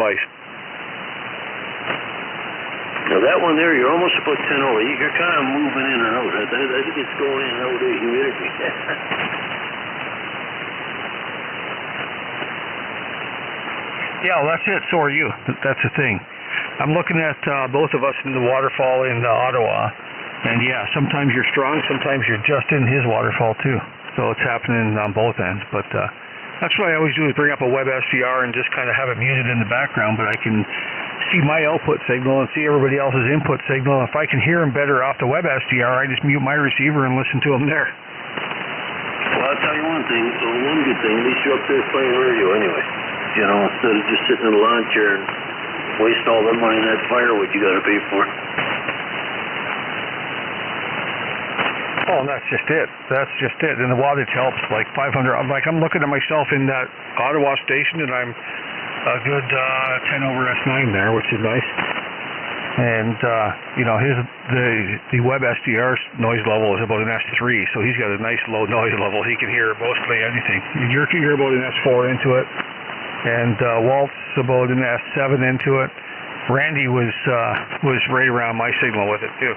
device. Now that one there, you're almost about 10 over. You're kind of moving in and out. I think it's going in and out of the humidity. Yeah, well, that's it. So are you. That's the thing. I'm looking at both of us in the waterfall in Ottawa, and yeah, sometimes you're strong, sometimes you're just in his waterfall too. So it's happening on both ends. But that's what I always do, is bring up a web SDR and just kind of have it muted in the background, but I can see my output signal and see everybody else's input signal. If I can hear them better off the web SDR, I just mute my receiver and listen to them there. Well, I'll tell you one thing. One good thing, at least you're up there playing radio anyway. You know, instead of just sitting in the lawn chair and waste all the money in that firewood you got to pay for. Oh, and that's just it. That's just it. And the wattage helps, like 500. Like, I'm looking at myself in that Ottawa station, and I'm a good 10 over S9 there, which is nice. And you know, the web SDR's noise level is about an S3, so he's got a nice low noise level. He can hear mostly anything. You're about an S4 into it, and Walt's about an S7 into it. Randy was right around my signal with it too.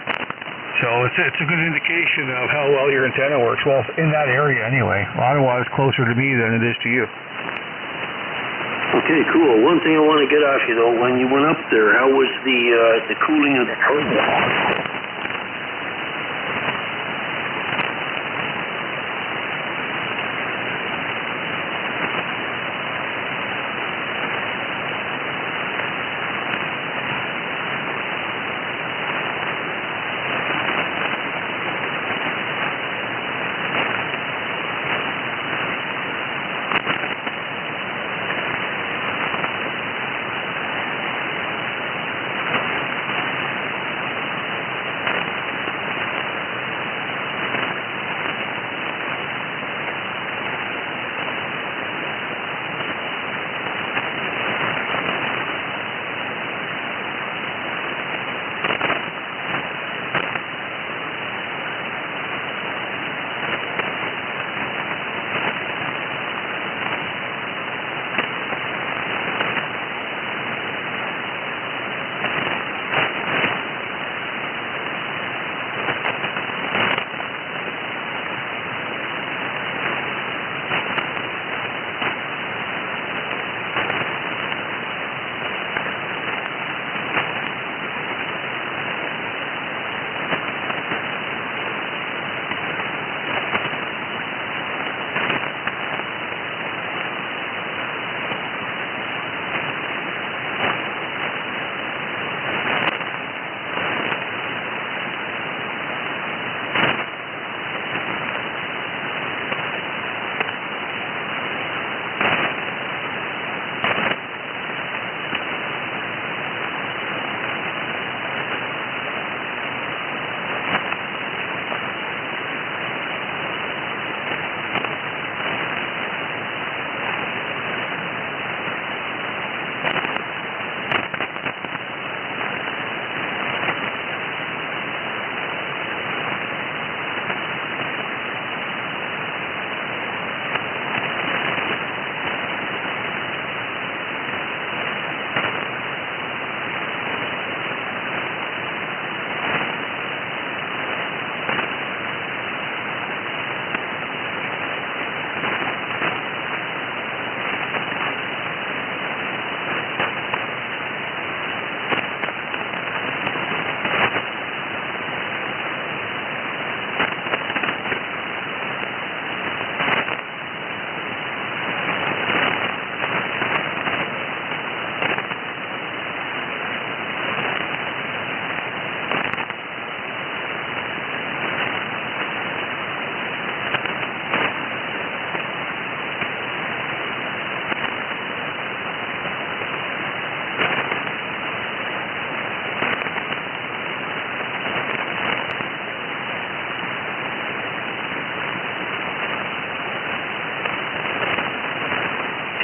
So it's a good indication of how well your antenna works. Well, in that area anyway. Ottawa is closer to me than it is to you. Okay, cool. One thing I want to get off you though, when you went up there, how was the cooling of the turbine?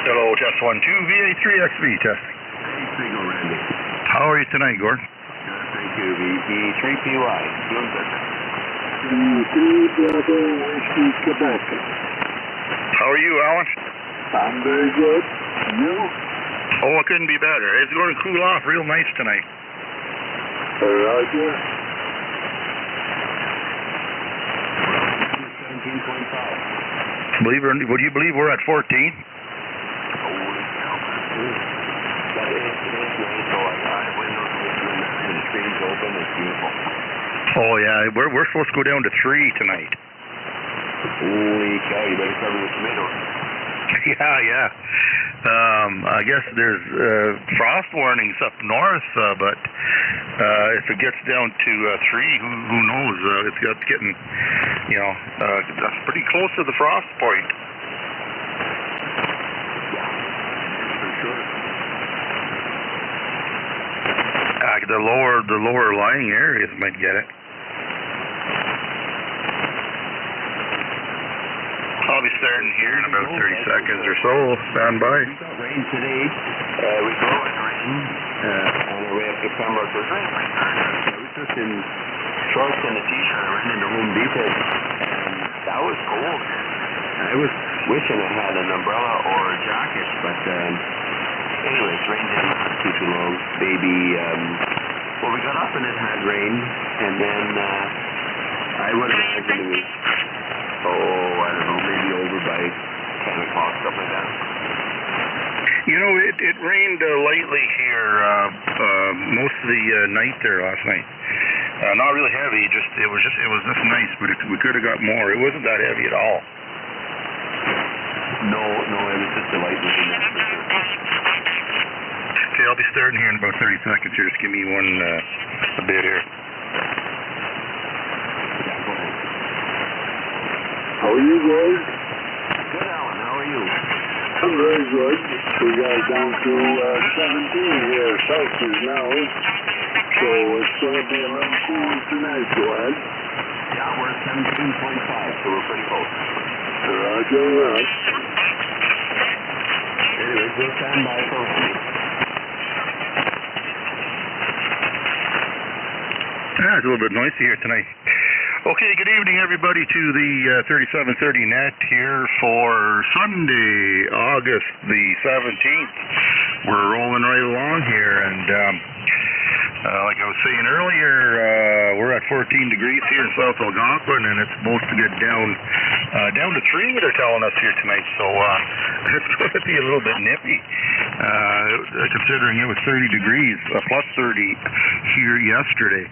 Hello, test 1-2, VA3XV testing. Signal, Randy. How are you tonight, Gord? Good, thank you. VP3PY. Doing good. Quebec. How are you, Alan? I'm very good. You? Oh, it couldn't be better. It's going to cool off real nice tonight. Roger. 17.5. Would you believe we're at 14? Holy cow. But it's nice, so I have windows open and the screen's open. It's beautiful. Oh yeah, we're supposed to go down to 3 tonight. Holy cow, you better cover the tomatoes. Yeah. I guess there's frost warnings up north, but if it gets down to 3, who knows? It's getting, that's pretty close to the frost point. For sure. The lower lying areas might get it. I'll be starting here in about 30 seconds or so. Stand by. We got rain today. We go in rain on our way up to Pembroke. It was raining pretty hard. I was just in shorts and a t-shirt. I ran into Home Depot, and that was cold. I was wishing I had an umbrella or a jacket, but anyways, rain didn't last too long. Maybe, well, we got up and it had rain, and then I would imagine it was, I don't know, maybe over by 10 o'clock, something like that. It rained lightly here most of the night there last night. Not really heavy, it was just nice, but we could have got more. It wasn't that heavy at all. No, it was just a light rain. Okay, I'll be starting here in about 30 seconds here. Just give me a bit here. Yeah, go ahead. How are you guys? Good, Alan. How are you? I'm very good. We got down to 17 here Celsius now. So it's going to be a little cool tonight, go ahead. Yeah, we're at 17.5, so we're pretty close. Roger that. Anyways, we'll stand by for a few. Yeah, it's a little bit noisy here tonight. Okay, good evening, everybody, to the 3730 net here for Sunday, August the 17th. We're rolling right along here, and like I was saying earlier, we're at 14 degrees here in South Algonquin, and it's supposed to get down to 3, they're telling us here tonight, so it's going to be a little bit nippy, considering it was 30 degrees, plus 30 here yesterday.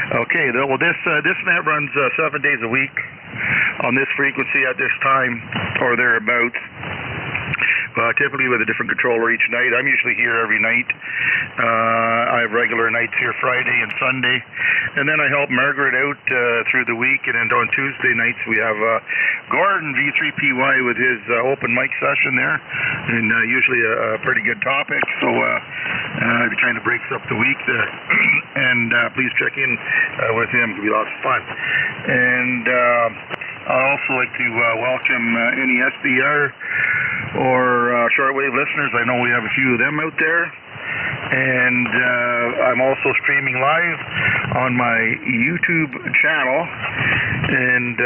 Okay, well, this net runs 7 days a week on this frequency at this time, or thereabouts. Typically with a different controller each night. I'm usually here every night. I have regular nights here Friday and Sunday. And then I help Margaret out through the week. And then on Tuesday nights we have Gordon, V3PY, with his open mic session there. And usually a pretty good topic. So it kind of breaks up the week there. And please check in with him. It'll be lots of fun. And I'd also like to welcome any SDR or shortwave listeners. I know we have a few of them out there. And I'm also streaming live on my YouTube channel. And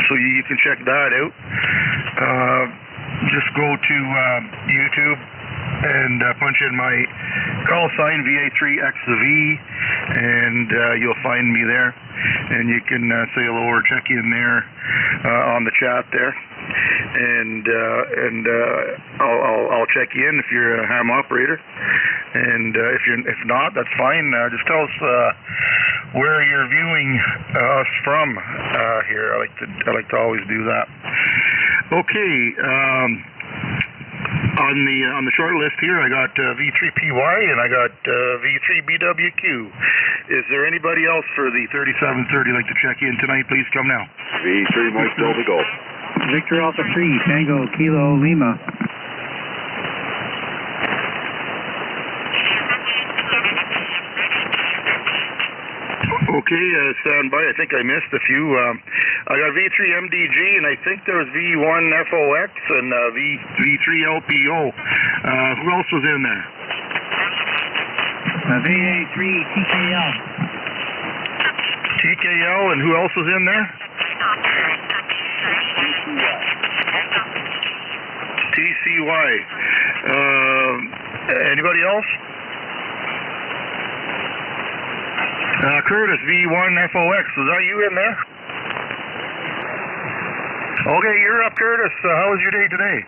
so you can check that out. Just go to YouTube and punch in my call sign VA3XV, and you'll find me there. And you can say hello or check in there on the chat there. And I'll check you in if you're a ham operator, and if not, that's fine. Just tell us where you're viewing us from here. I like to always do that. Okay. On the short list here, I got V3PY and I got V3BWQ. Is there anybody else for the 3730 like to check in tonight? Please come now. V3 Mike Delta Golf. Victor Alpha 3, Tango, Kilo, Lima. Okay, stand by. I think I missed a few. I got V3MDG, and I think there was V1FOX and V3LPO. Who else was in there? VA3 TKL. TKL, and who else was in there? TCY. Anybody else? Curtis, V1FOX, was that you in there? Okay, you're up, Curtis. How was your day today?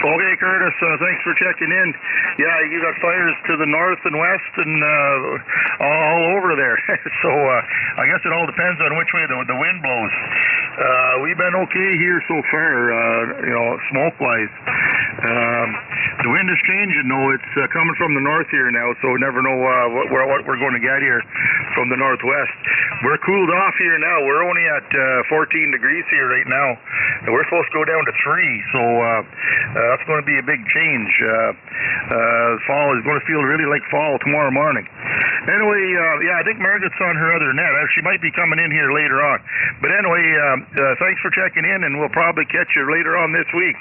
Okay, Curtis, thanks for checking in. Yeah, you got fires to the north and west and all over there. So I guess it all depends on which way the wind blows. We've been okay here so far, smoke-wise. The wind is changing, though. It's coming from the north here now, so we never know what we're going to get here from the northwest. We're cooled off here now. We're only at 14 degrees here right now. And we're supposed to go down to 3, so that's going to be a big change. Fall is going to feel really like fall tomorrow morning. Anyway, I think Margaret's on her other net. She might be coming in here later on. But anyway, thanks for checking in, and we'll probably catch you later on this week.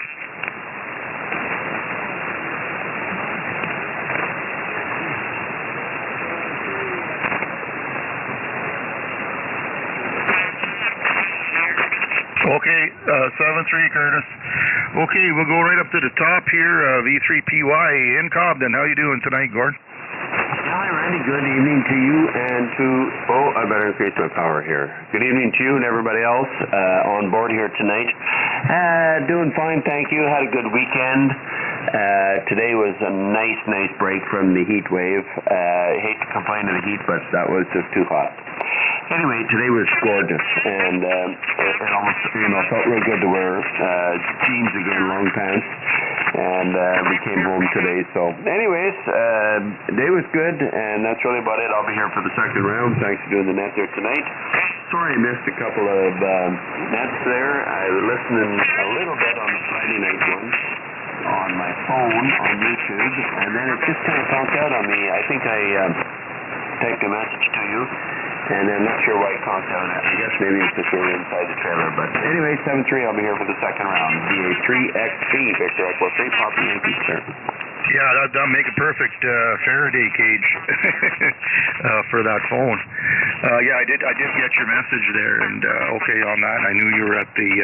Okay, 7-3, Curtis. Okay, we'll go right up to the top here, V3PY in Cobden. How you doing tonight, Gord? Hi, Randy. Good evening to you and to... Oh, I better increase my power here. Good evening to you and everybody else on board here tonight. Doing fine, thank you. Had a good weekend. Today was a nice break from the heat wave. I hate to complain of the heat, but that was just too hot. Anyway, today was gorgeous, and it almost, felt real good to wear jeans again, long pants, and we came home today. So, anyways, the day was good, and that's really about it. I'll be here for the second round. Thanks for doing the net there tonight. Sorry I missed a couple of nets there. I was listening a little bit on the Friday night one on my phone on YouTube, and then it just kind of conked out on me. I think I typed a message to you. And I'm not sure why it conked out. I guess maybe it's just really inside the trailer. But anyway, 7-3, I'll be here for the second round. VA3XP, Victor Echo 3, Papa Yankee, sir. Yeah, that'll make a perfect Faraday cage for that phone. I did get your message there, and okay on that. I knew you were at the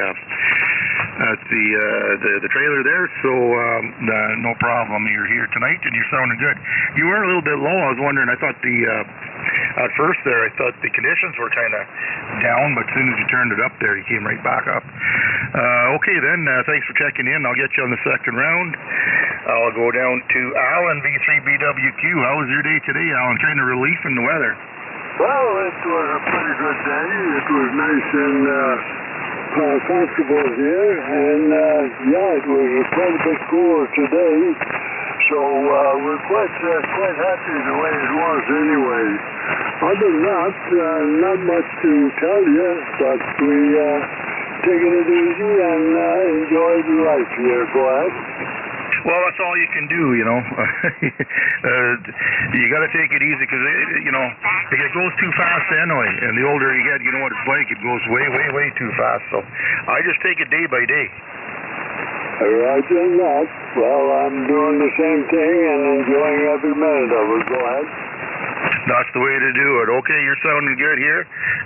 trailer there, so no problem. You're here tonight, and you're sounding good. You were a little bit low. I was wondering. I thought at first there, I thought the conditions were kind of down, but as soon as you turned it up there, you came right back up. Okay, then, thanks for checking in. I'll get you on the second round. I'll go down to Alan, V3BWQ. How was your day today, Alan? Kind of relief in the weather. Well, it was a pretty good day. It was nice and comfortable here, and it was quite a bit cooler today. So we're quite happy the way it was anyway. Other than that, not much to tell you, but we taking it easy and enjoy the life here. Go ahead. Well, that's all you can do, you know. You got to take it easy because, you know, it goes too fast anyway. And the older you get, you know what it's like. It goes way, way, way too fast. So I just take it day by day. Roger that. Well, I'm doing the same thing and enjoying every minute of it. Go ahead. That's the way to do it. Okay, you're sounding good here,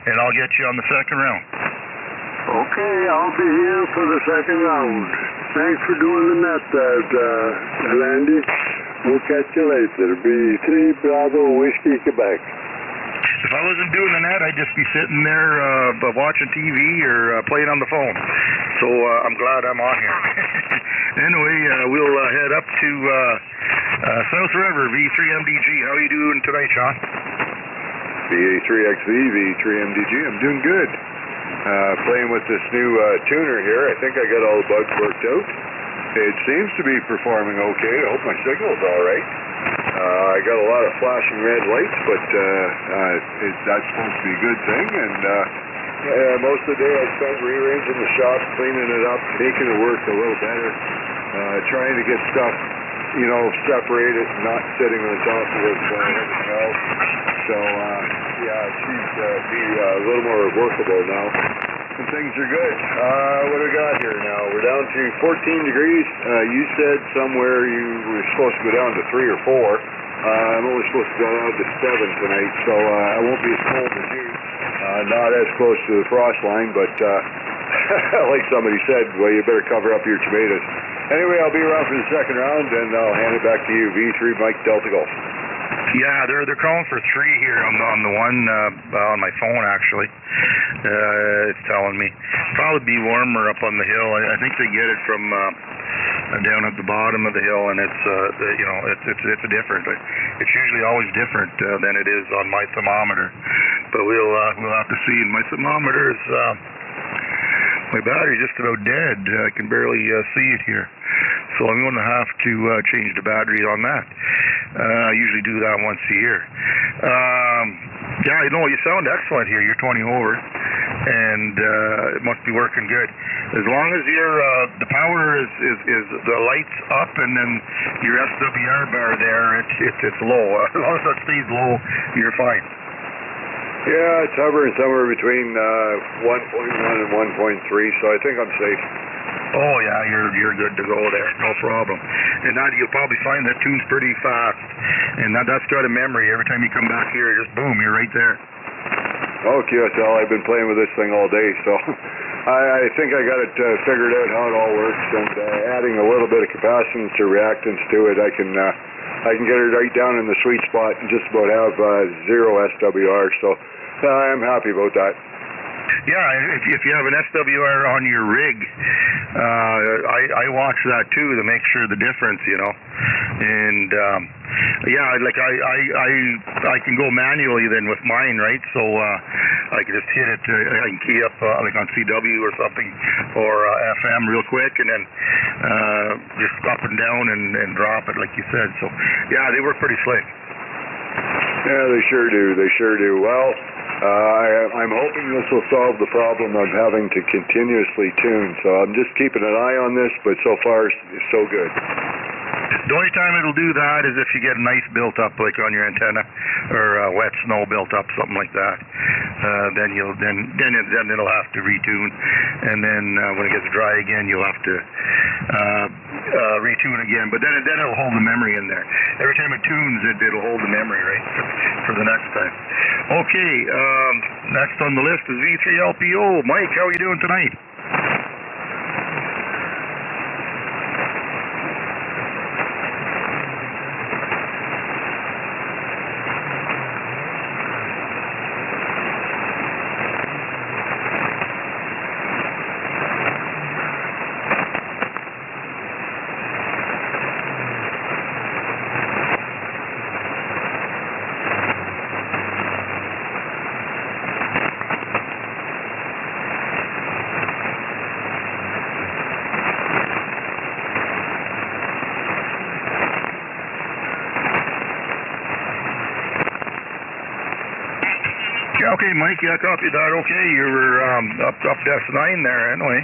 and I'll get you on the second round. Okay, I'll be here for the second round. Thanks for doing the net there, Landy. We'll catch you later. B3 Bravo Whiskey, Quebec. If I wasn't doing the net, I'd just be sitting there watching TV or playing on the phone. So I'm glad I'm on here. Anyway, we'll head up to South River, V3MDG. How are you doing tonight, Sean? VA3XV, V3MDG. I'm doing good. Playing with this new tuner here. I think I got all the bugs worked out. It seems to be performing okay. I hope my signal's all right. I got a lot of flashing red lights, but that's supposed to be a good thing. And most of the day I spent rearranging the shop, cleaning it up, making it work a little better, trying to get stuff, you know, separated, not sitting on top of everything else. So, yeah, it seems to be a little more workable now. And things are good. What do we got here now? We're down to 14 degrees. You said somewhere you were supposed to go down to 3 or 4. I'm only supposed to go down to 7 tonight, so I won't be as cold as you. Not as close to the frost line, but like somebody said, well, you better cover up your tomatoes. Anyway, I'll be around for the second round, and I'll hand it back to you. V3 Mike Delta Golf. Yeah, they're calling for 3 here on the one on my phone actually. It's telling me probably be warmer up on the hill. I think they get it from down at the bottom of the hill, and it's you know it's different. It's usually always different than it is on my thermometer. But we'll have to see. And my thermometer is my battery's just about dead. I can barely see it here. So I'm going to have to change the battery on that. I usually do that once a year. Yeah, you know, you sound excellent here. You're 20 over, and it must be working good. As long as the power is the lights up, and then your SWR bar there, it's low. As long as that stays low, you're fine. Yeah, it's hovering somewhere between 1.1 and 1.3, so I think I'm safe. Oh yeah, you're good to go there, no problem. And that you'll probably find that tunes pretty fast, and that's got a memory. Every time you come back here, just boom, you're right there. Oh, QSL, I've been playing with this thing all day, so I think I got it figured out how it all works, and adding a little bit of capacitance or reactance to it, I can get it right down in the sweet spot and just about have 0 SWR, so I'm happy about that. Yeah, if you have an SWR on your rig, I watch that too to make sure the difference, you know. And yeah, like I can go manually then with mine, right? So I can just hit it. I can key up like on CW or something, or FM real quick, and then just up and down and drop it, like you said. So yeah, they work pretty slick. Yeah, they sure do. They sure do. Well. I'm hoping this will solve the problem of having to continuously tune, so I'm just keeping an eye on this, but so far, so good. The only time it'll do that is if you get ice built up, like on your antenna, or wet snow built up, something like that. Then it'll have to retune, and then when it gets dry again, you'll have to retune again. But then it'll hold the memory in there. Every time it tunes, it'll hold the memory, right, for the next time. Okay, next on the list is V3LPO. Mike, how are you doing tonight? Okay, Mike, yeah, copy that. Okay, you were up S9 there anyway,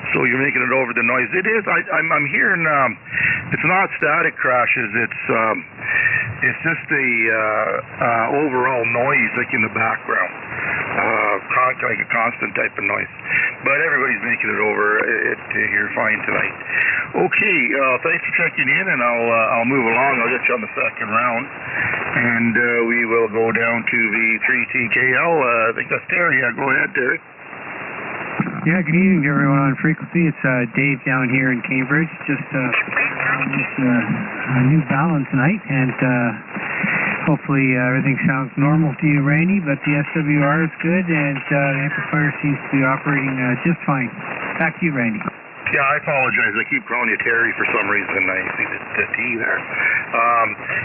so you're making it over the noise. It is. I'm hearing. It's not static crashes. It's just the overall noise, like in the background, like a constant type of noise. But everybody's making it over. You're fine tonight. Okay, thanks for checking in, and I'll move along. I'll get you on the second round, and we will go down to the 3TKL. I think that's Terry. Yeah, go ahead, Terry. Yeah, good evening to everyone on frequency. It's Dave down here in Cambridge. Just a new balance tonight, and hopefully everything sounds normal to you, Randy, but the SWR is good, and the amplifier seems to be operating just fine. Back to you, Randy. Yeah, I apologize. I keep calling you Terry for some reason. I see the T there.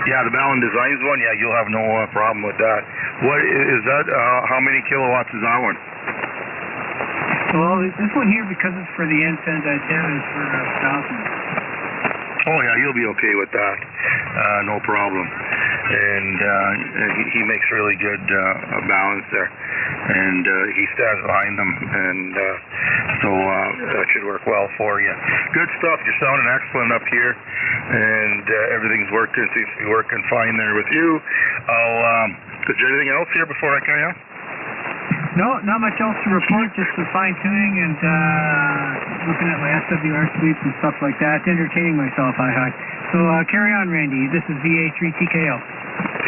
Yeah, the Ballon Designs one, yeah, you'll have no problem with that. What is that? How many kilowatts is that one? Well, this one here, because it's for the end-send antenna, is for 1,000. Oh, yeah, you'll be okay with that. No problem. And he makes really good balance there. And he stands behind them. And so that should work well for you. Good stuff. You're sounding excellent up here. And everything's working. Seems to be working fine there with you. Is there anything else here before I carry on? No, not much else to report, just some fine-tuning and looking at my SWR sweeps and stuff like that, entertaining myself, hi. So carry on, Randy. This is VA3TKL.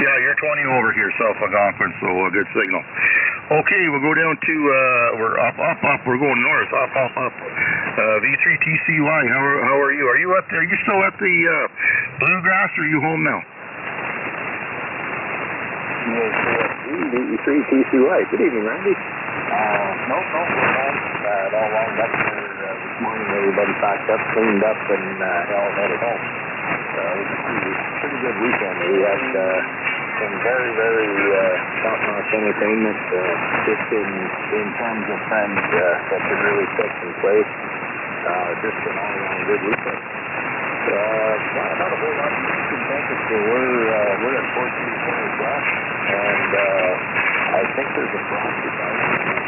Yeah, you're 20 over here, South Algonquin, so a good signal. Okay, we'll go down to, we're up, we're going north, up. V3TCY, how are you? Are you still at the Bluegrass, or are you home now? V3TCY. Good evening, Randy. No, we're home. It all lined up for this morning. Everybody packed up, cleaned up, and all headed home. It was a pretty good weekend. We had some very, very top-notch entertainment, just in terms of friends that could really fit in place. Just an all-around good weekend. Not a whole lot to contend with. We're at 1420 flash, and I think there's a frost advisory,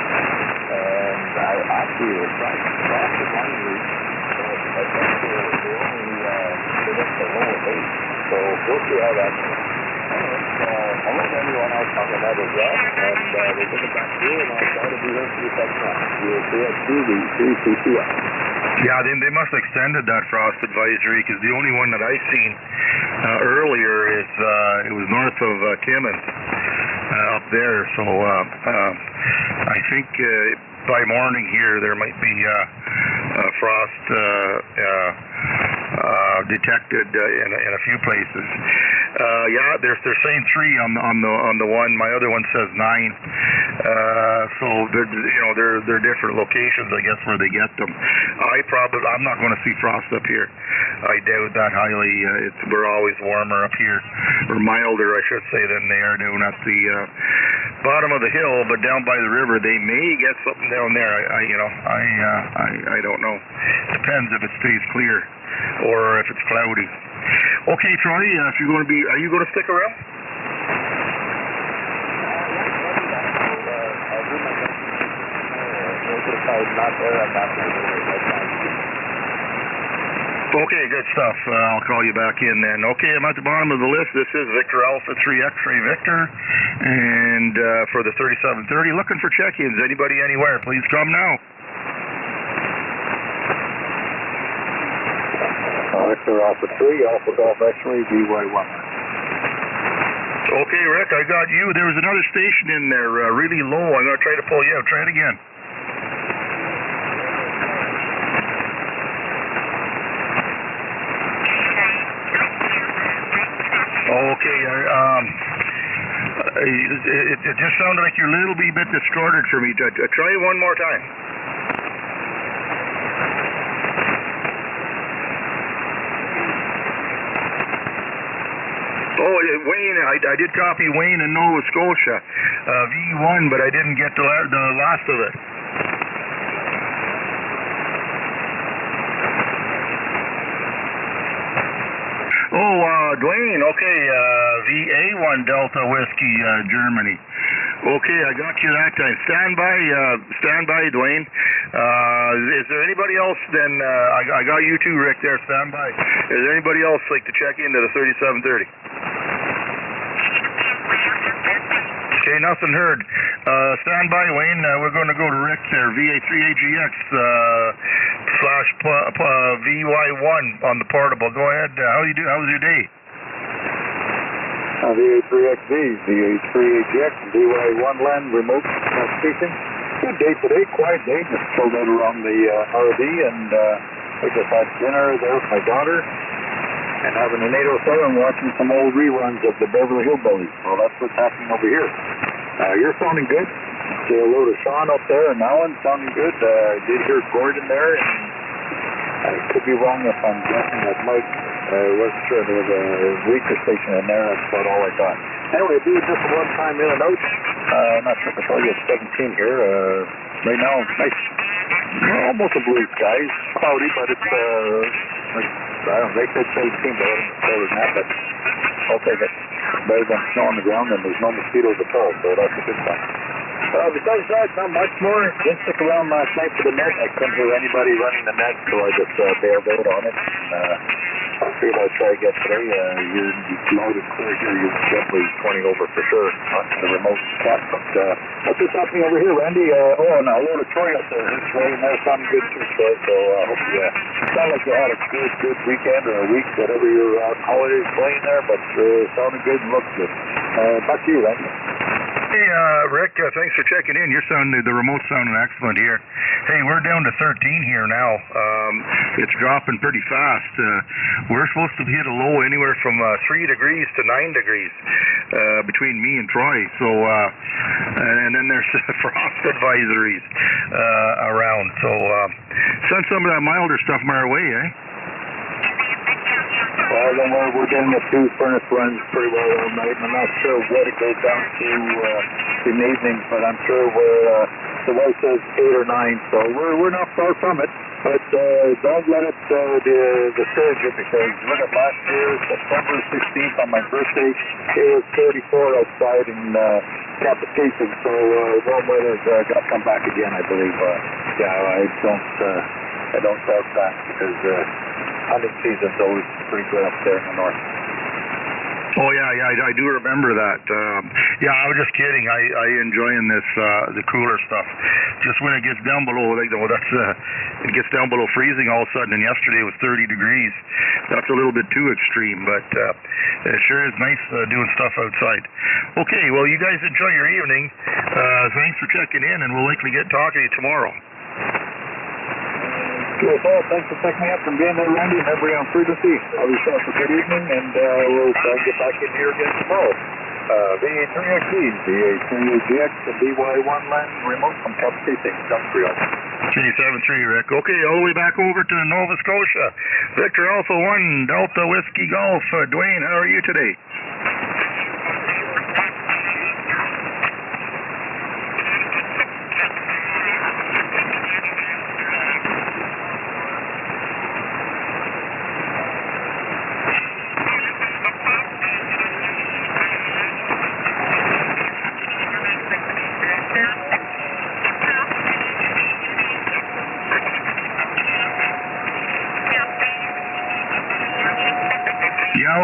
and I actually was frost advisory, but I think they only predict the low of 8, so we'll see how that goes. I'll let everyone else talk about it as well, and we'll get it back to you, and I'll try to be here for you next time. You'll see us through the 3TCI. Yeah, they must have extended that frost advisory, because the only one that I've seen earlier is it was north of Timmins up there. So I think by morning here there might be frost detected in a few places. Yeah, they're saying 3 on the one. My other one says 9. So they're different locations, I guess, where they get them. I'm not going to see frost up here. I doubt that highly. We're always warmer up here, or milder, I should say, than they are down at the bottom of the hill. But down by the river, they may get something down there. I don't know. Depends if it stays clear or if it's cloudy. Okay, Troy, if you're going to are you going to stick around? Okay, good stuff. I'll call you back in then. Okay, I'm at the bottom of the list. This is Victor Alpha 3 X-Ray Victor, and for the 3730, looking for check-ins. Anybody, anywhere, please come now. Victor Alpha 3, Alpha Golf X-Ray, BY1. Okay, Rick, I got you. There was another station in there, really low. I'm going to try to pull you out. Try it again. Okay, it just sounded like you're a little bit distorted for me. Try it one more time. Oh, Wayne, I did copy Wayne in Nova Scotia, V1, but I didn't get the last of it. Oh, Dwayne, okay, VA1 Delta Whiskey, Germany. Okay, I got you that time. Stand by, Dwayne. Is there anybody else then? I got you too, Rick, there. Stand by. Is there anybody else like to check into the 3730? Okay, nothing heard. Stand by, Wayne. We're going to go to Rick there. VA3AGX slash VY1 on the portable. Go ahead. How you do? How was your day? VA3XV, VA3AGX, VY1 land remote speaking. Good day today, quiet day. Just chilled out around the RV, and I just had dinner there with my daughter and having a 807 and watching some old reruns of the Beverly Hillbillies. Well, that's what's happening over here. You're sounding good. Say hello to Sean up there and Alan, sounding good. I did hear Gordon there, and I could be wrong if I'm guessing that Mike wasn't sure. There was a weaker station in there. That's about all I got. Anyway, do just a one-time in and out. I'm not sure if I told you it's 17 here. Right now, nice, almost a blue sky. Cloudy, but it's like, I don't know, they said 17, but I don't know than that, but I'll take it. Better than snow on the ground, and there's no mosquitoes at all, so that's a good sign. Besides that, not much more. Didn't stick around last night for the net. I couldn't hear anybody running the net, so I just bailed out on it. I figured I'd try again today. You're loud and clear here. You're definitely 20 over for sure on the remote cat. But what's just happening over here, Randy? And a load of Troy up there. It's right in there. Sounding good too, Troy. So I hope you sound like you had a good weekend or a week, whatever your holidays playing there. But sounding good and looks good. Back to you, Randy. Hey, Rick, thanks for checking in. You're sounding, the remote's sounding excellent here. Hey, we're down to 13 here now. It's dropping pretty fast. We're supposed to hit a low anywhere from 3 degrees to 9 degrees between me and Troy. So, and then there's frost advisories around. So, send some of that milder stuff my way, eh? Well, then we're getting the 2 furnace runs pretty well all night. I'm not sure what it goes down to in the evening, but I'm sure the wife says 8 or 9, so we're not far from it. But don't let it discourage you, because look at last year, September 16th on my birthday, it was 34 outside in Capitation, so warm weather's got to come back again, I believe. I don't doubt that, because hunting season's always pretty good up there in the north. Oh yeah, I do remember that. Yeah, I was just kidding. I enjoying this the cooler stuff. Just when it gets down below, like, it gets down below freezing all of a sudden. And yesterday it was 30 degrees. That's a little bit too extreme, but it sure is nice doing stuff outside. Okay, well, you guys enjoy your evening. Thanks for checking in, and we'll likely get talking to you tomorrow. Good. Well, thanks for picking me up and being there, Randy, and everybody on frequency. Have yourself a good evening, and we'll try and get back in here again tomorrow. VA3XV, VA3AGX, the BY1 land remote from Capitation, Industrial. K73, Rick. Okay, all the way back over to Nova Scotia. Victor Alpha 1, Delta Whiskey Golf. Dwayne, how are you today?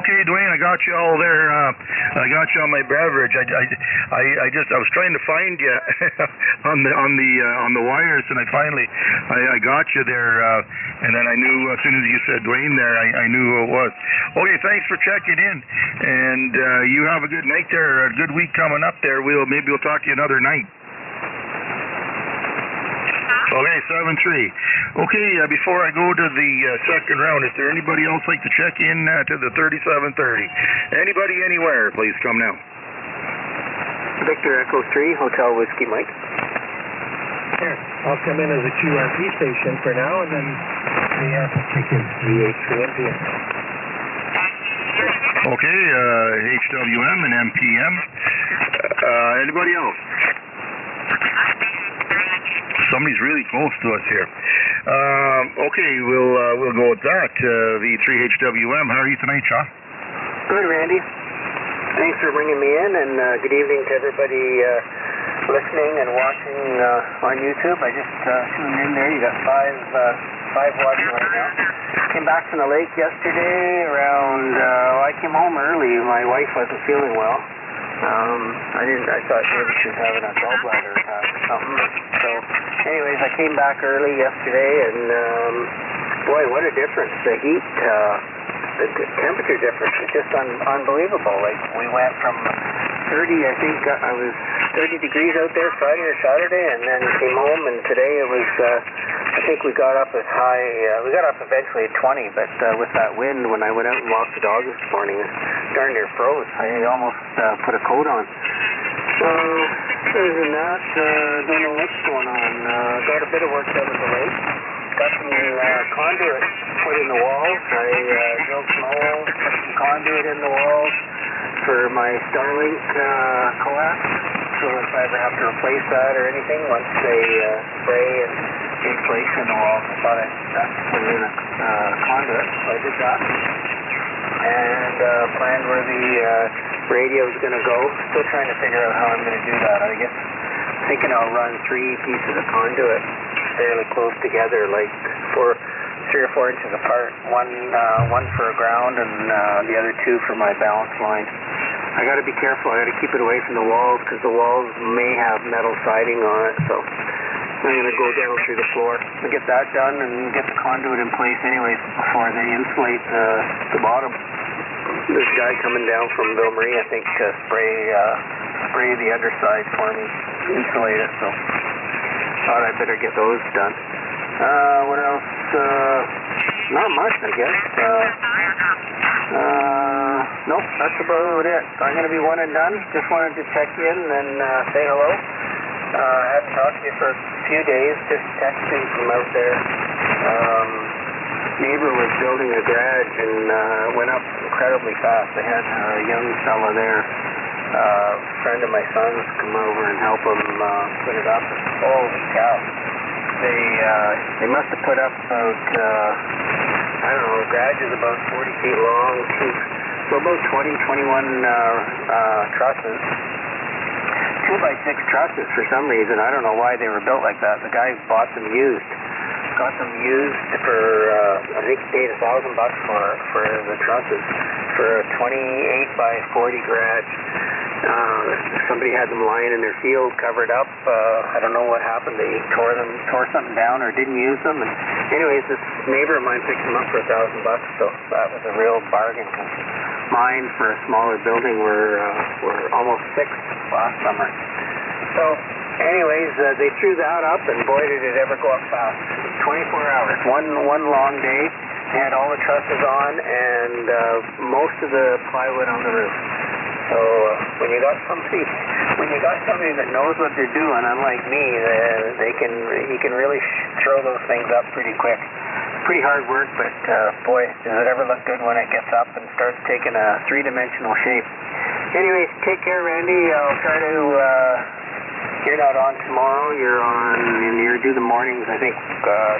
Okay, Dwayne, I got you all there. I got you on my beverage. I was trying to find you on the wires, and I got you there. And then I knew as soon as you said Dwayne there, I knew who it was. Okay, thanks for checking in, and you have a good night there. A good week coming up there. Maybe we'll talk to you another night. Okay, 7-3. Okay, before I go to the second round, is there anybody else like to check in to the 3730? Anybody anywhere, please come now. Victor Echo 3, Hotel Whiskey Mike. Here, I'll come in as a QRP station for now, and then we have to kick in VA3MP. Okay, HWM and MPM. Anybody else? Somebody's really close to us here. Okay, we'll go with that. V3HWM. How are you tonight, Sean? Good, Randy. Thanks for bringing me in, and good evening to everybody listening and watching on YouTube. I just tuned in there. You got five watching right now. Came back from the lake yesterday around, I came home early. My wife wasn't feeling well. I thought maybe she was having a gallbladder attack or something. So anyways, I came back early yesterday, and boy, what a difference. The heat, the temperature difference is just unbelievable. Like, we went from 30, I think I was 30 degrees out there Friday or Saturday, and then came home, and today it was, I think we got up as high, we got up eventually at 20, but with that wind, when I went out and walked the dog this morning, it darn near froze. I almost put a coat on. Other than that, don't know what's going on. Got a bit of work done at the lake. Got some conduit put in the walls. I drilled some holes, put some conduit in the walls for my Starlink coax. So if I ever have to replace that or anything, once they spray and insulation in the walls, I thought I'd put it in a conduit. So I did that. And planned where the radio is going to go. Still trying to figure out how I'm going to do that. I guess thinking I'll run 3 pieces of conduit fairly close together, like 3 or 4 inches apart. One for a ground and the other 2 for my balance line. I got to be careful. I got to keep it away from the walls because the walls may have metal siding on it. So I'm going to go down through the floor to get that done and get the conduit in place anyways before they insulate the bottom. This guy coming down from Ville Marie, I think, spray the underside for me, insulate it. So thought I'd better get those done. What else? Not much, I guess. Nope, that's about it. I'm going to be one and done. Just wanted to check in and say hello. I haven't talked to you for a few days, just texting from out there. Neighbor was building a garage and went up incredibly fast. They had a young fella there, friend of my son's, come over and help him put it up. Holy cow. They must have put up about, I don't know, the garage is about 40 feet long, so about 21 trusses. 2x6 trusses for some reason. I don't know why they were built like that. The guy bought them used. Got them used for, I think he paid $1,000 for the trusses for a 28 by 40 garage. Somebody had them lying in their field, covered up. I don't know what happened. They tore something down or didn't use them. And anyways, this neighbor of mine picked them up for $1,000, so that was a real bargain. Cause mine for a smaller building were almost fixed last summer. So anyways, they threw that up, and boy, did it ever go up fast. 24 hours, one long day. They had all the trusses on and most of the plywood on the roof. So when you got somebody that knows what they're doing, unlike me, he can really throw those things up pretty quick. Pretty hard work, but boy, does it ever look good when it gets up and starts taking a 3-dimensional shape. Anyways, take care, Randy. I'll try to. You're not on tomorrow. You're due the mornings, I think,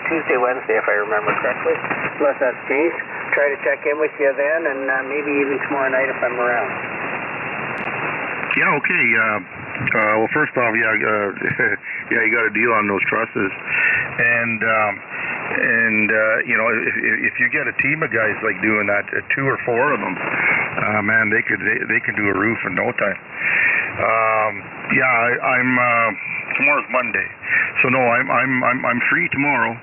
Tuesday, Wednesday, if I remember correctly. Unless that's changed. Try to check in with you then, and maybe even tomorrow night if I'm around. Yeah, okay. Well, first off, yeah, you got a deal on those trusses, and you know, if you get a team of guys like doing that, 2 or 4 of them, man, they could do a roof in no time. I'm tomorrow's Monday, so no, I'm free tomorrow.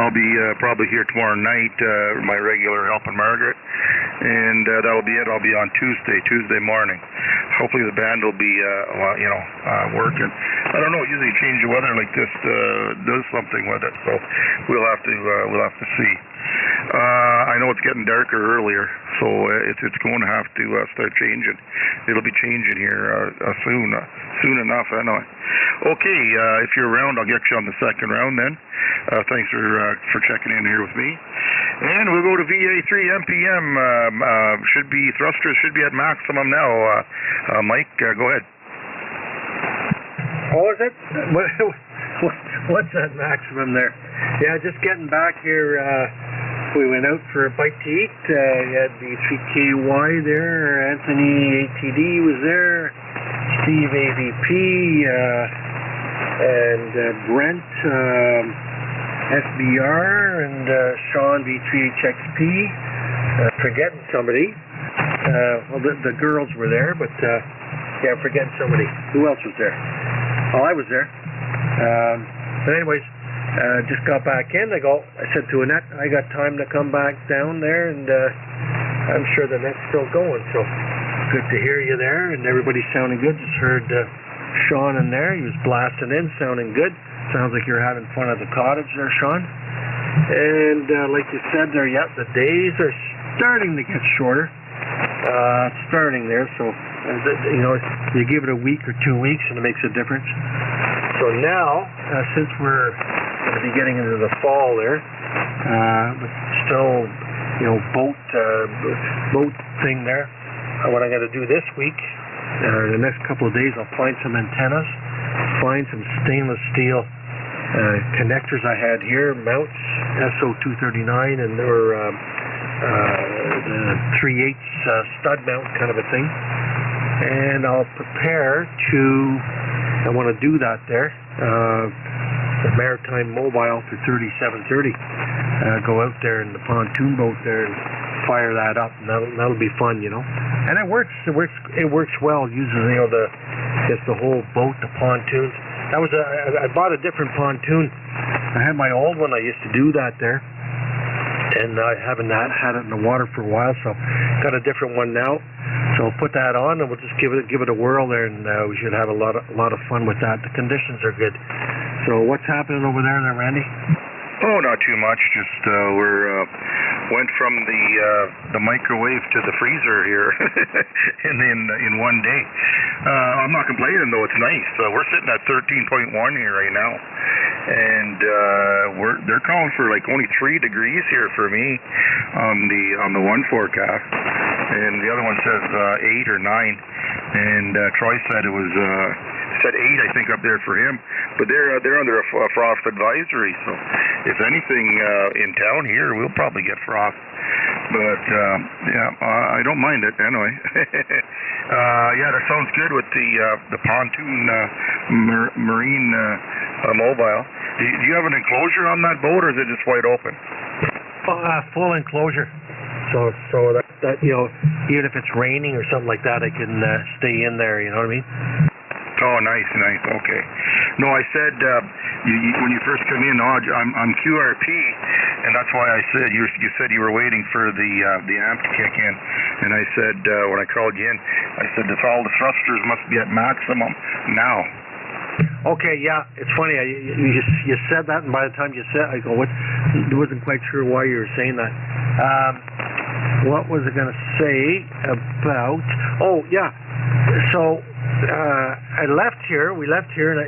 I'll be probably here tomorrow night, my regular helping Margaret, and that'll be it. I'll be on Tuesday morning. Hopefully the band will be, working. I don't know. Usually change the weather like this does something with it, so we'll have to see. I know it's getting darker earlier, so it's going to have to start changing. It'll be changing here soon enough, anyway. Okay, if you're around, I'll get you on the second round then. Thanks for checking in here with me. And we'll go to VA3 MPM. Thrusters should be at maximum now. Mike, go ahead. What was it? What's that maximum there? Yeah, just getting back here. We went out for a bite to eat. You had the 3KY there. Anthony ATD was there. Steve AVP, and Brent SBR, and Sean V3HXP. Forgetting somebody. Well, the girls were there, but yeah, I'm forgetting somebody. Who else was there? Oh, I was there. But anyways, just got back in. I said to Annette, I got time to come back down there, and I'm sure the net's still going. So good to hear you there, and everybody's sounding good. Just heard Sean in there. He was blasting in, sounding good. Sounds like you're having fun at the cottage there, Sean. And like you said there, yeah, the days are starting to get shorter. Starting there, so you know, you give it a week or 2 weeks and it makes a difference. So now, since we're going to be getting into the fall there, but still, you know, boat thing there, what I'm going to do this week, the next couple of days, I'll find some antennas, find some stainless steel connectors I had here, mounts, SO239, and they were the 3/8 stud mount kind of a thing, and I'll prepare to, I want to do that there, the Maritime Mobile for 3730, go out there in the pontoon boat there and fire that up, and that'll be fun, you know. And it works well. Uses, you know, just the whole boat, the pontoons. That was I bought a different pontoon. I had my old one. I used to do that there, and I haven't had it in the water for a while, so got a different one now. So I'll put that on, and we'll just give it a whirl there, and we should have a lot of fun with that. The conditions are good. So what's happening over there, Randy? Oh, not too much. Just we're went from the microwave to the freezer here in one day. I'm not complaining though; it's nice. We're sitting at 13.1 here right now, and they're calling for like only 3 degrees here for me on the one forecast, and the other one says 8 or 9. And Troy said it was said 8, I think, up there for him, but they're under a frost advisory. So if anything in town here, we'll probably get frost. But yeah, I don't mind it anyway. Yeah, that sounds good with the pontoon marine mobile. Do you have an enclosure on that boat, or is it just wide open? Full enclosure. So that you know, even if it's raining or something like that, I can stay in there. You know what I mean? Oh, nice. Okay. No, I said when you first come in, I'm QRP, and that's why I said you said you were waiting for the amp to kick in, and I said when I called you in, I said that all the thrusters must be at maximum now. Okay, yeah, it's funny. You said that, and by the time you said, I go, what? I wasn't quite sure why you were saying that. What was I going to say about? Oh, yeah. So I left here. We left here, and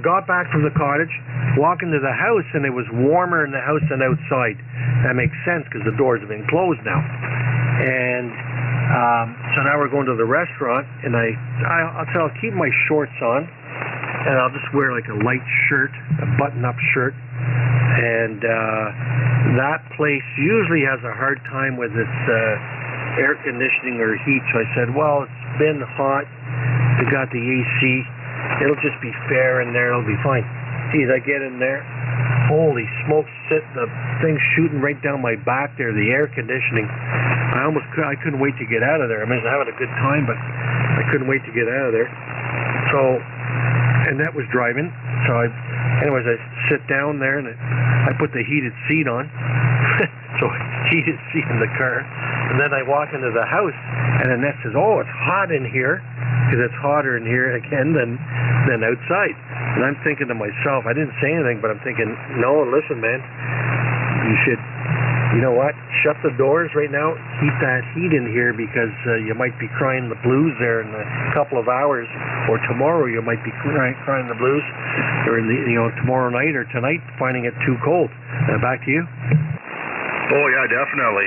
got back from the cottage, walk into the house, and it was warmer in the house than outside. That makes sense because the doors have been closed now. And so now we're going to the restaurant, and I'll keep my shorts on, and I'll just wear like a light shirt, a button-up shirt. And that place usually has a hard time with its air conditioning or heat. So I said, well, it's been hot. They got the AC. It'll just be fair in there. It'll be fine. Geez, I get in there. Holy smokes! The thing's shooting right down my back there. The air conditioning. I couldn't wait to get out of there. I mean, I was having a good time, but I couldn't wait to get out of there. So, and that was driving. So anyways, I sit down there and I put the heated seat on. So heated seat in the car. And then I walk into the house, and Annette says, "Oh, it's hot in here," because it's hotter in here again than outside. And I'm thinking to myself, I didn't say anything, but I'm thinking, no, listen, man, you should, you know what, shut the doors right now, keep that heat in here, because you might be crying the blues there in a couple of hours, or tomorrow you might be crying the blues, or tomorrow night or tonight, finding it too cold. Back to you. Oh yeah, definitely.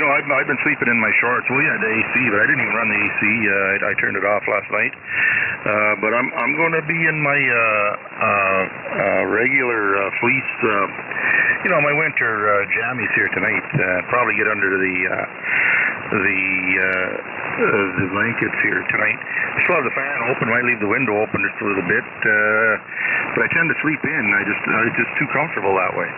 I've been sleeping in my shorts. We had the AC, but I didn't even run the AC. I turned it off last night. But I'm going to be in my regular fleece. My winter jammies here tonight. Probably get under the the blankets here tonight. Still have the fan open. Might leave the window open just a little bit, but I tend to sleep in. I'm just too comfortable that way.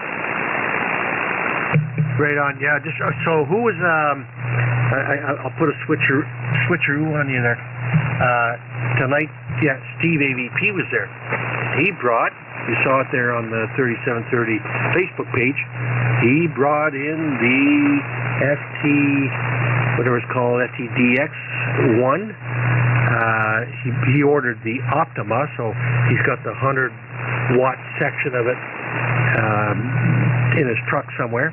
Right on. Yeah. Just so who was I'll put a switcheroo on you there. Tonight, yeah, Steve AVP was there. He brought, you saw it there on the 3730 Facebook page, he brought in the whatever it's called, FTDX1. He ordered the Optima, so he's got the 100-watt section of it in his truck somewhere.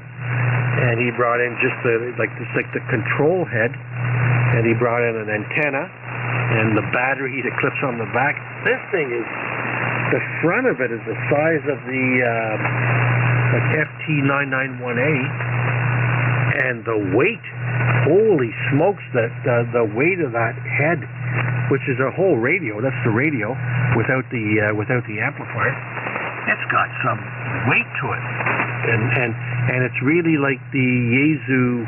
And he brought in just the control head, and he brought in an antenna and the battery that clips on the back. This thing is, the front of it is the size of the FT991A, and the weight, holy smokes, the weight of that head, which is a whole radio. That's the radio without the amplifier. It's got some weight to it, and it's really like the Yaesu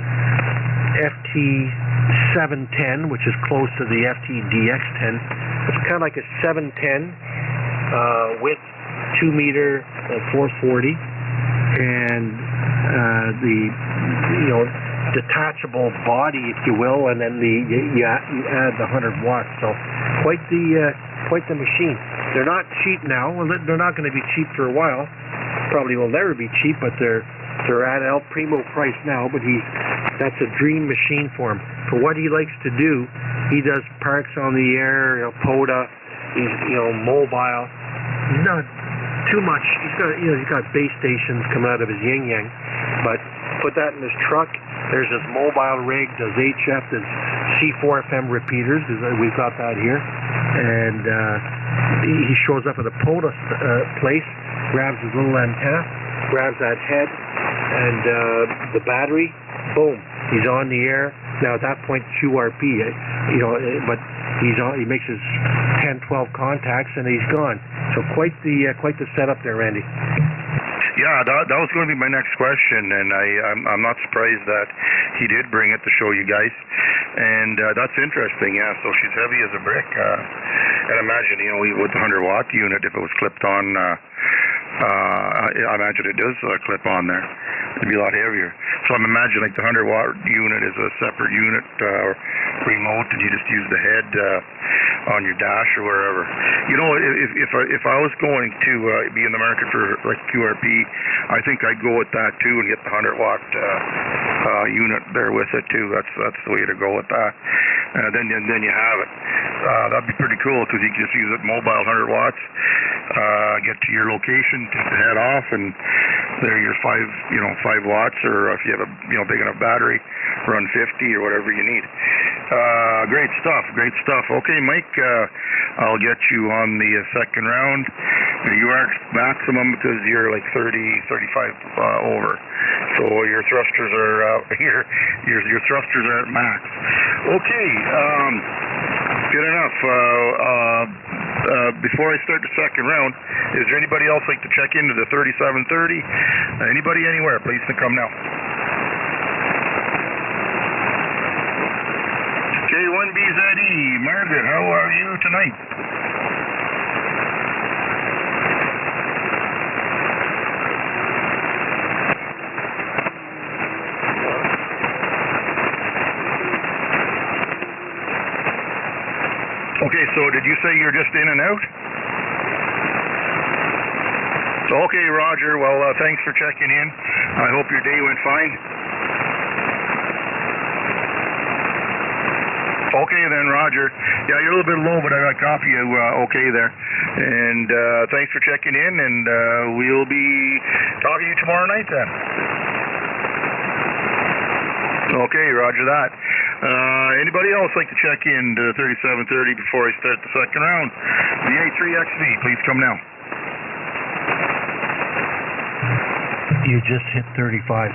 FT710, which is close to the FTDX10. It's kind of like a 710 with 2 meter 440, and the detachable body, if you will, and then you add the 100 watts. So quite the machine. They're not cheap now. Well, they're not going to be cheap for a while. Probably will never be cheap, but they're at El Primo price now. But that's a dream machine for him. For what he likes to do, he does parks on the air, POTA. He's mobile. Not too much. He's got base stations coming out of his yin yang, but put that in his truck. There's his mobile rig, does HF, does C4FM repeaters, because we've got that here, and he shows up at a POTA place, grabs his little antenna, grabs that head, and the battery, boom, he's on the air. Now at that point, QRP, but he makes his 10, 12 contacts, and he's gone. So quite the setup there, Randy. Yeah, that was going to be my next question, and I'm not surprised that he did bring it to show you guys, and that's interesting. Yeah, so she's heavy as a brick, and imagine with the 100-watt unit, if it was clipped on, I imagine it does clip on there. It'd be a lot heavier. So I'm imagining like the 100-watt unit is a separate unit or remote, and you just use the head on your dash or wherever. If I was going to be in the market for like QRP, I think I'd go with that too and get the 100-watt unit there with it too. That's the way to go with that. Then you have it. That'd be pretty cool because you can just use it mobile 100 watts. Get to your location, take the head off, and there your 5 watts, or if you have a big enough battery, run 50 or whatever you need. Great stuff. Okay, Mike, I'll get you on the second round. You are maximum because you're like 30, 35 over. So your thrusters are your thrusters are at max. Okay, good enough. Before I start the second round, is there anybody else like to check into the 3730? Anybody anywhere, please to come now. K1BZE, Margaret, how are you tonight? Okay, so did you say you're just in and out? Okay, Roger. Well, thanks for checking in. I hope your day went fine. Okay then, Roger. Yeah, you're a little bit low, but I copy you okay there. And thanks for checking in, and we'll be talking to you tomorrow night then. Okay, Roger that. Anybody else like to check in to 3730 before I start the second round? VA3XV, please come now. You just hit 35.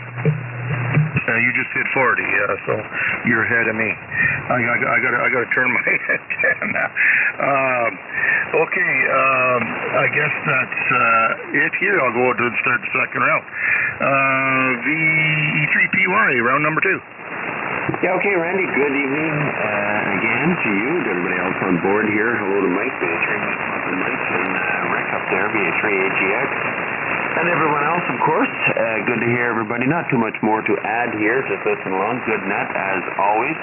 You just hit 40, so you're ahead of me. I gotta turn my head down now. Okay, I guess that's it here. I'll go to start the second round. VE3PY, round number 2. Yeah, okay, Randy, good evening again to you and everybody else on board here. Hello to Mike, VA3 Mike, and Rick up there, VA3AGX. And everyone else, of course. Good to hear everybody. Not too much more to add here. Just listen along. Good net, as always.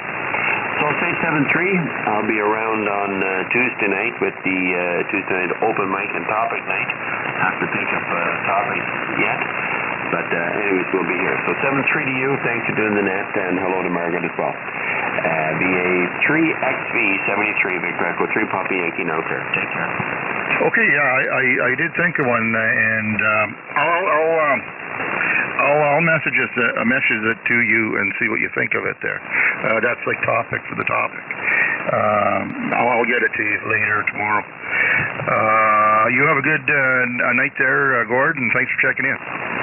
So I'll say 7-3. I'll be around on Tuesday night with the Tuesday night open mic and topic night. Have to pick up topics yet. But anyways, we'll be here. So 7-3 to you. Thanks for doing the net. And hello to Margaret as well. VA3XV73, Victor Echo 3 Papa Yankee Noker. Take care. Okay, yeah, I did think of one, and I'll message it to you and see what you think of it there. That's like topic for the topic. I'll get it to you later tomorrow. You have a good night there, Gord, and thanks for checking in.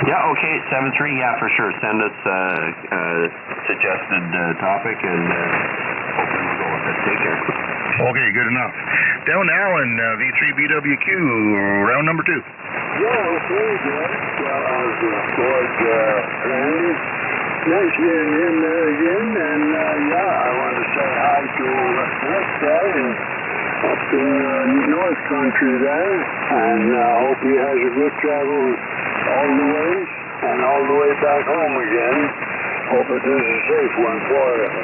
Yeah, okay, 7-3, yeah, for sure. Send us suggested topic, and hopefully we'll go with it. Take care. Okay, good enough. Down now in V3BWQ, round number 2. Yeah, okay, good. Gord, Randy. Nice being in there again, and I want to say hi to Rick there up in North Country there, and hope he has a good travel all the way, and all the way back home again. Hope it is a safe one for him.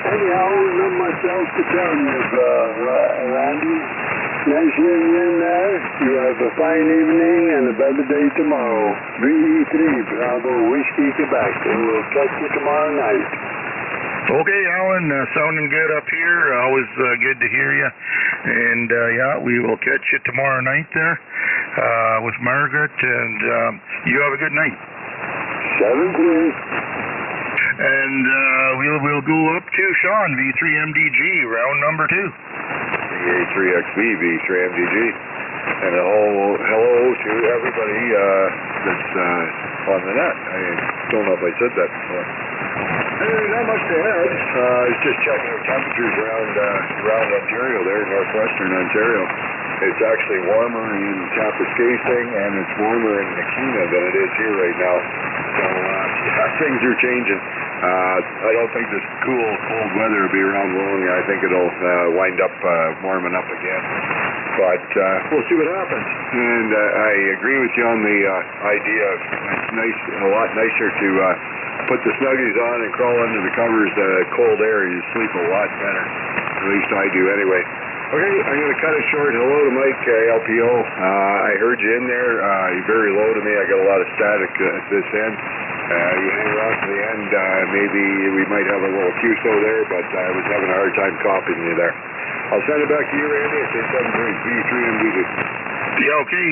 Anyhow, not much else to tell you, Randy. Nice being in there. You have a fine evening and a better day tomorrow. VE3, Bravo, Whiskey, Quebec, and we'll catch you tomorrow night. Okay, Alan, sounding good up here. Always good to hear you. And, yeah, we will catch you tomorrow night there with Margaret, and you have a good night. 7-3. And we'll go up to Sean, V3MDG, round number 2. VA3XB, V3MDG. And hello to everybody that's on the net. I don't know if I said that before. Not much to add. I was just checking the temperatures around Ontario there, northwestern Ontario. It's actually warmer in Kapuskasing, and it's warmer in Nakina than it is here right now. So, things are changing. I don't think this cool, cold weather will be around long. I think it'll wind up warming up again. But we'll see what happens. And I agree with you on the idea of it's a lot nicer to put the snuggies on and crawl under the covers. The cold air, you sleep a lot better. At least I do anyway. Okay, I'm going to cut it short. Hello to Mike, LPO. I heard you in there. You're very low to me. I got a lot of static at this end. You hang around to the end. Maybe we might have a little QSO there, but I was having a hard time copying you there. I'll send it back to you, Randy. It's 7-3, Yeah, okay,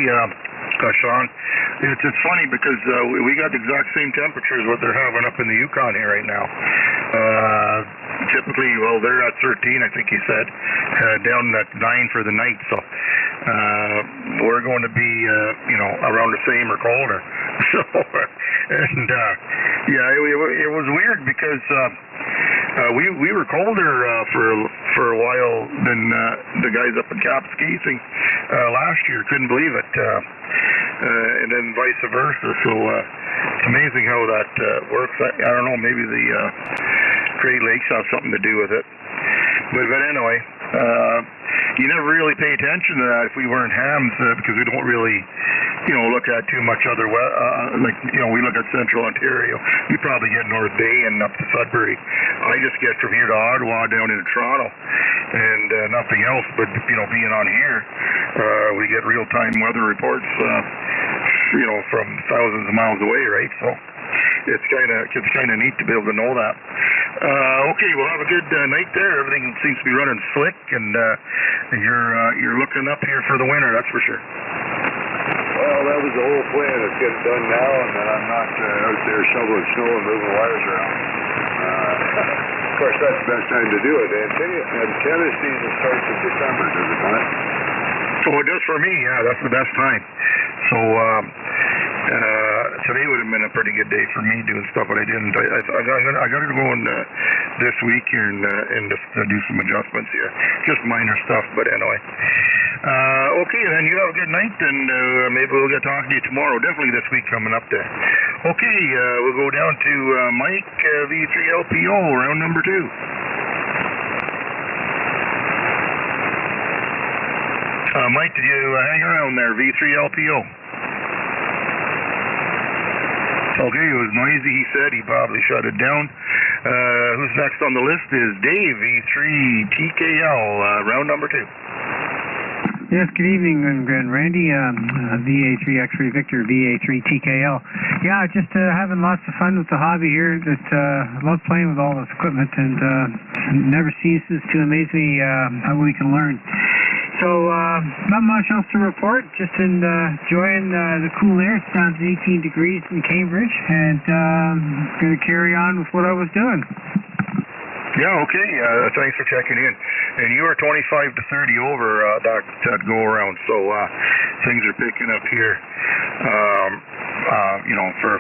Sean. It's funny because we got the exact same temperatures what they're having up in the Yukon here right now. Typically, well, they're at 13, I think he said, down at 9 for the night. So we're going to be, around the same or colder. So, and yeah, it was weird because we were colder for a while than the guys up in Kapuskasing last year. Couldn't believe it. And then vice versa. So it's amazing how that works. I don't know, maybe the Great Lakes have something to do with it. But anyway, you never really pay attention to that if we weren't hams because we don't really, look at too much other, we look at Central Ontario. We probably get North Bay and up to Sudbury. I just get from here to Ottawa down into Toronto and nothing else. But, being on here, we get real-time weather reports, from thousands of miles away, right? So it's kind of neat to be able to know that. Okay, we'll have a good night there. Everything seems to be running slick, and you're looking up here for the winter, that's for sure. Well, that was the whole plan. It's getting done now, and then I'm not out there shoveling snow and moving wires around. Of course, that's the best time to do it. And tennis season starts in December, does it not? Oh, it does for me, yeah. That's the best time. So, today would have been a pretty good day for me doing stuff, but I didn't. I got to go in this week here and just do some adjustments here, just minor stuff. But anyway, okay, then you have a good night, and maybe we'll get talking to you tomorrow. Definitely this week coming up there. Okay, we'll go down to Mike V3LPO, round number 2. Mike, did you hang around there, V3LPO? Okay, it was noisy, he said. He probably shut it down. Who's next on the list is Dave, V3TKL, round number 2. Yes, good evening, Randy. VA3 X-Ray Victor, VA3TKL. Yeah, just having lots of fun with the hobby here. Love playing with all this equipment, and never ceases to amaze me how we can learn. So, not much else to report, just enjoying the cool air. It's down to 18 degrees in Cambridge, and going to carry on with what I was doing. Yeah, okay, thanks for checking in. And you are 25 to 30 over that go-around, so things are picking up here,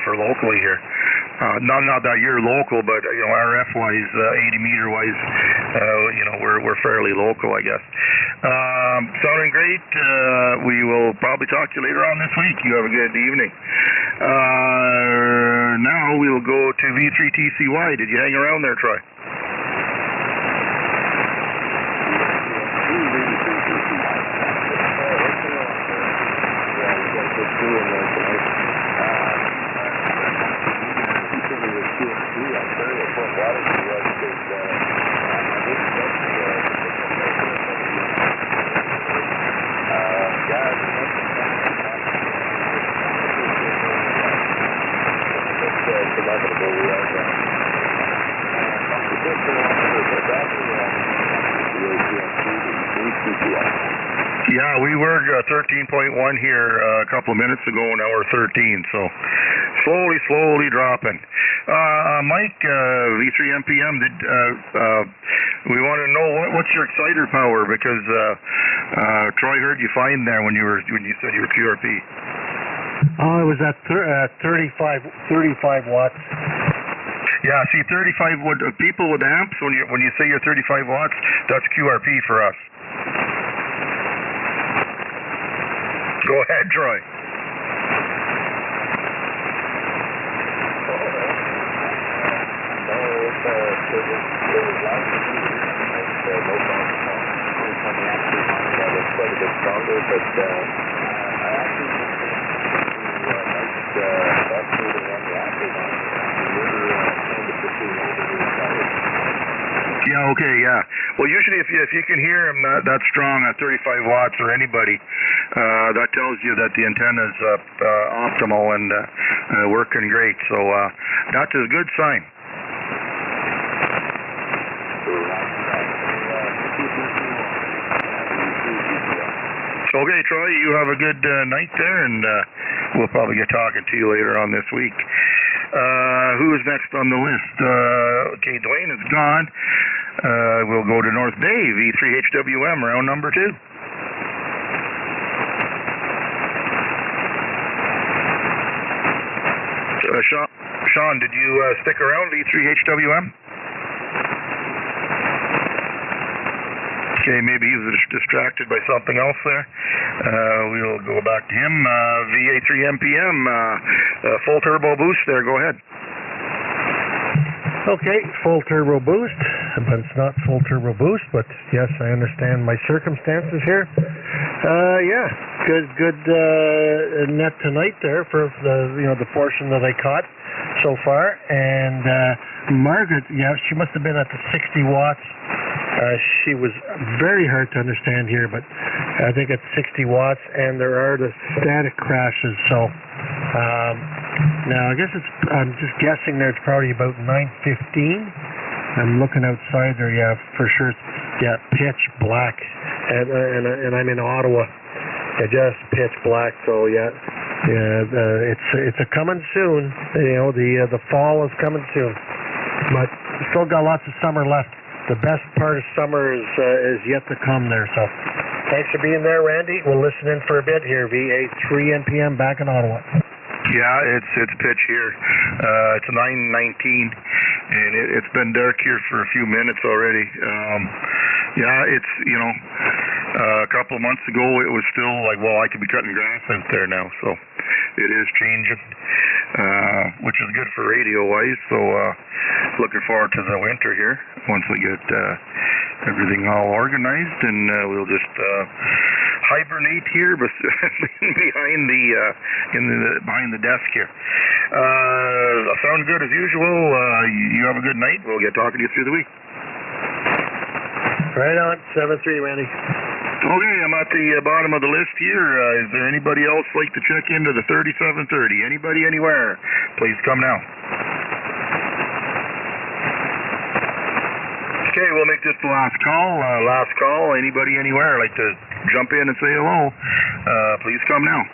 for locally here. Not that you're local, but RF-wise, 80-meter-wise, we're fairly local, I guess. Sounding great. We will probably talk to you later on this week. You have a good evening. Now we will go to V3TCY. Did you hang around there, Troy? Yeah, we were 13.1 here a couple of minutes ago, now we're 13, so slowly dropping. Mike, V3MPM, we want to know what's your exciter power, because Troy heard you fine there when you said you were QRP. Oh, it was at 35 watts. Yeah, see, 35 people with amps, when you say you're 35 watts, that's QRP for us. Go ahead, Troy. Yeah, okay, yeah. Well, usually if you can hear him that strong at 35 watts or anybody, that tells you that the antenna's optimal and working great. So that's a good sign. Okay, Troy, you have a good night there, and we'll probably get talking to you later on this week. Who is next on the list? Okay, Dwayne is gone. We'll go to North Bay, V3HWM, round number 2. Sean, did you stick around, V3HWM? Okay, maybe he was distracted by something else there. We'll go back to him. VA3MPM, full turbo boost there. Go ahead. Okay, full turbo boost, but it's not full turbo boost, but yes, I understand my circumstances here. Yeah, good net tonight there for the portion that I caught so far. And Margaret, yeah, she must have been at the 60 watts. She was very hard to understand here, but I think it's 60 watts, and there are the static crashes. So now I guess I'm just guessing there it's probably about 9:15. I'm looking outside there. Yeah, for sure. Yeah, pitch black, and I'm in Ottawa. Yeah, just pitch black. So yeah, it's a coming soon. The fall is coming soon, but still got lots of summer left. The best part of summer is yet to come there. So thanks for being there, Randy. We'll listen in for a bit here. VA3MPM back in Ottawa. Yeah, it's pitch here. It's 9:19, and it's been dark here for a few minutes already. Yeah, it's, a couple of months ago it was still like, well, I could be cutting grass out there now, so it is changing, which is good for radio-wise. So looking forward to the winter here once we get everything all organized, and we'll just hibernate here behind the desk here. Sound good as usual. You have a good night. We'll get talking to you through the week. Right on, 7-3, Randy. Okay, I'm at the bottom of the list here. Is there anybody else like to check into the 3730? Anybody, anywhere? Please come now. Okay, we'll make this the last call. Last call. Anybody, anywhere like to jump in and say hello? Please come now.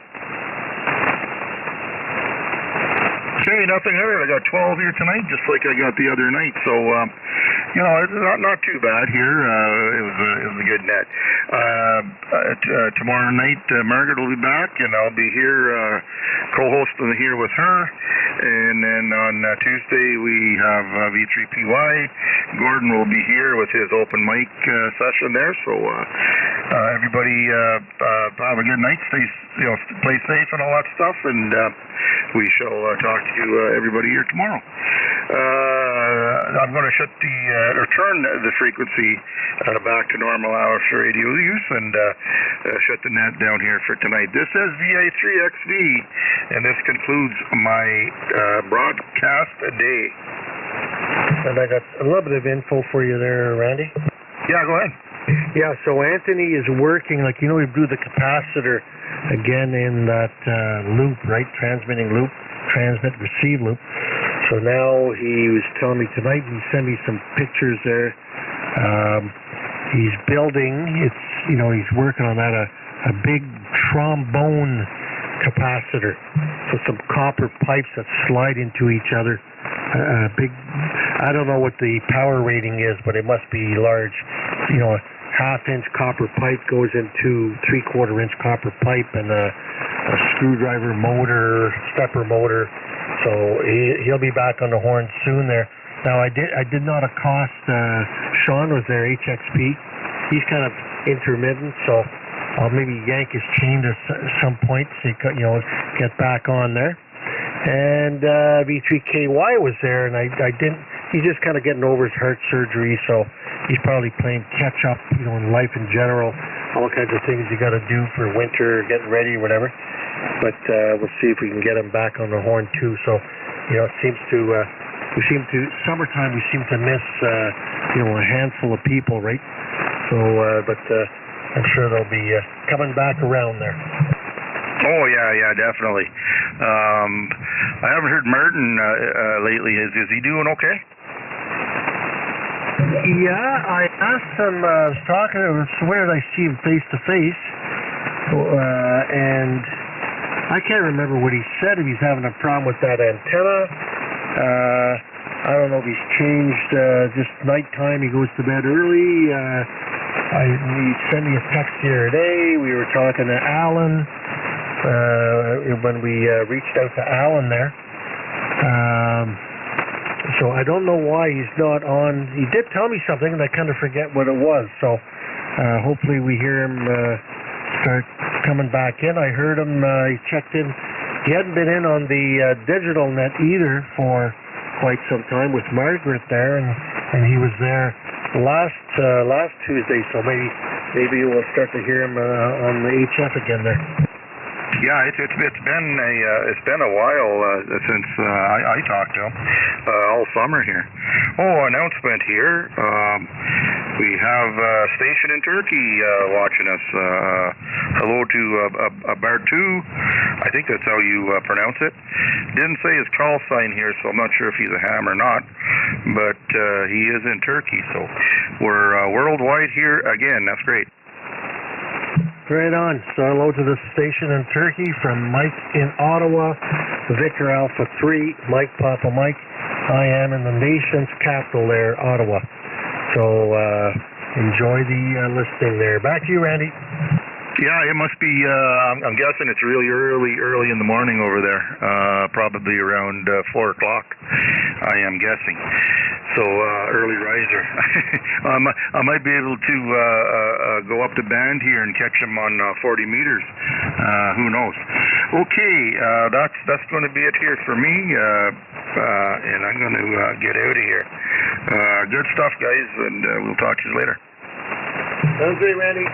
Okay, nothing heard. I got 12 here tonight, just like I got the other night. So, it's not too bad here. It was a good net. Tomorrow night, Margaret will be back, and I'll be here co-hosting here with her. And then on Tuesday we have V3PY. Gordon will be here with his open mic session there. So everybody have a good night. Play safe and all that stuff. And we shall talk to everybody here tomorrow. I'm going to shut turn the frequency back to normal hours for radio use, and shut the net down here for tonight. This is VA3XV, and this concludes my broadcast day. And I got a little bit of info for you there, Randy. Yeah, go ahead. Yeah, so Anthony is working, we blew the capacitor again in that loop, right? Transmitting loop, transmit, receive loop. So now he was telling me tonight, he sent me some pictures there. He's building, he's working on that, a big trombone capacitor. So some copper pipes that slide into each other. Big, I don't know what the power rating is, but it must be large. A half-inch copper pipe goes into 3/4-inch copper pipe, and a screwdriver motor, stepper motor. So he'll be back on the horn soon there. Now I did not accost Sean was there, HXP. He's kind of intermittent, so I'll maybe yank his chain to some point so he could, get back on there. And V3KY was there, and I didn't. He's just kind of getting over his heart surgery, so he's probably playing catch up, in life in general. All kinds of things you got to do for winter, getting ready, or whatever. But we'll see if we can get him back on the horn too. So, it seems to summertime we seem to miss a handful of people, right? So, but I'm sure they'll be coming back around there. Oh yeah, definitely. I haven't heard Martin lately. Is he doing okay? Yeah, I asked him. I was talking. Where did I see him face to face? And I can't remember what he said. If he's having a problem with that antenna. I don't know if he's changed. Just nighttime, he goes to bed early. He sent me a text the other day. We were talking to Alan. When we reached out to Alan there. So I don't know why he's not on. He did tell me something, and I kind of forget what it was. So hopefully we hear him start coming back in. I heard him. He checked in. He hadn't been in on the digital net either for quite some time with Margaret there, and he was there last Tuesday. So maybe we'll start to hear him on the HF again there. Yeah, it's been a while since I talked to him all summer here. Oh, announcement here. We have a station in Turkey watching us. Hello to Bartu. I think that's how you pronounce it. Didn't say his call sign here, so I'm not sure if he's a ham or not. But he is in Turkey, so we're worldwide here again. That's great. Right on. So hello to the station in Turkey from Mike in Ottawa, Victor Alpha 3, Mike Papa Mike. I am in the nation's capital there, Ottawa. So enjoy the listening there. Back to you, Randy. Yeah, it must be. I'm guessing it's really early in the morning over there. Probably around 4 o'clock. I am guessing. So early riser. I might be able to go up the band here and catch them on 40 meters. Who knows? Okay, that's going to be it here for me. And I'm going to get out of here. Good stuff, guys, and we'll talk to you later. Sounds great, Randy.